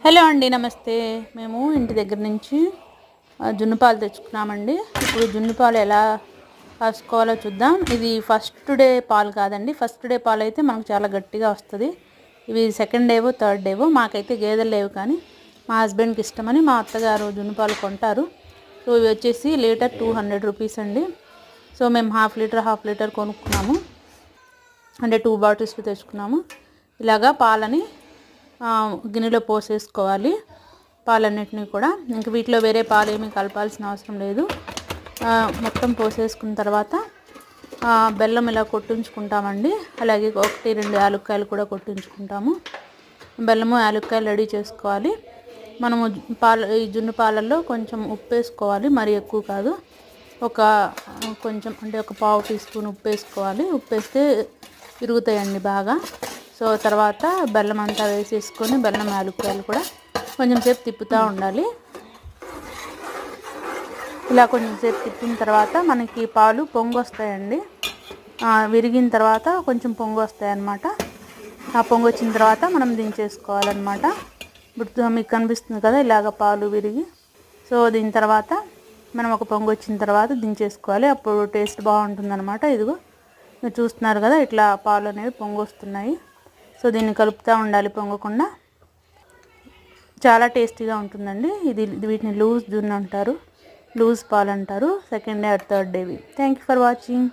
Hello అండి, నమస్తే. మేము ఇంటి దగ్గర నుంచి జున్ను పాలు తెచ్చుకున్నామండి. ఇప్పుడు జున్ను పాలు ఎలా కాసుకోవాలో చూద్దాం. ఇది ఫస్ట్ డే పాలు కాదండి. ఫస్ట్ డే పాలు అయితే మనకు చాలా గట్టిగా వస్తుంది. ఇవి సెకండ్ డేవో థర్డ్ డేవో. మాకైతే గేదెలు లేవు, కానీ మా హస్బెండ్కి ఇష్టమని మా అత్తగారు జున్ను పాలు కొంటారు. సో ఇవి వచ్చేసి లీటర్ 200 రూపీస్ అండి. సో మేము హాఫ్ లీటర్ కొనుక్కున్నాము. అంటే 2 బాటిల్స్ తెచ్చుకున్నాము. ఇలాగా పాలని గిన్నెలో పోసేసుకోవాలి. పాలన్నిటిని కూడా ఇంక వీటిలో వేరే పాలు ఏమీ కలపాల్సిన అవసరం లేదు. మొత్తం పోసేసుకున్న తర్వాత బెల్లం ఇలా కొట్టించుకుంటామండి. అలాగే 1-2 యాలక్కాయలు కూడా కొట్టించుకుంటాము. బెల్లము యాలక్కాయలు రెడీ చేసుకోవాలి. మనము ఈ జున్ను పాలల్లో కొంచెం ఉప్పు వేసుకోవాలి, మరీ ఎక్కువ కాదు. కొంచెం అంటే ఒక పావు టీ స్పూన్ ఉప్పు వేసుకోవాలి. ఉప్పు వేస్తే విరుగుతాయండి బాగా. సో తర్వాత బెల్లం అంతా వేసేసుకొని బెల్లం యాలక్కాయలు కూడా కొంచెం సేపు తిప్పుతూ ఉండాలి. ఇలా కొంచెం సేపు తిప్పిన తర్వాత మనకి పాలు పొంగు వస్తాయండి. విరిగిన తర్వాత కొంచెం పొంగు వస్తాయి అన్నమాట. ఆ పొంగు వచ్చిన తర్వాత మనం దించేసుకోవాలన్నమాట. ఇప్పుడు మీకు కనిపిస్తుంది కదా ఇలాగ పాలు విరిగి. సో దీని తర్వాత మనం ఒక పొంగు వచ్చిన తర్వాత దించేసుకోవాలి. అప్పుడు టేస్ట్ బాగుంటుంది అన్నమాట. ఇదిగో మీరు చూస్తున్నారు కదా, ఇట్లా పాలు అనేవి పొంగు వస్తున్నాయి. సో దీన్ని కలుపుతూ ఉండాలి పొంగకుండా. చాలా టేస్టీగా ఉంటుందండి. వీటిని లూజ్ జున్ను అంటారు, లూజ్ పాలు అంటారు. Second day or third Davy. Thank you for watching.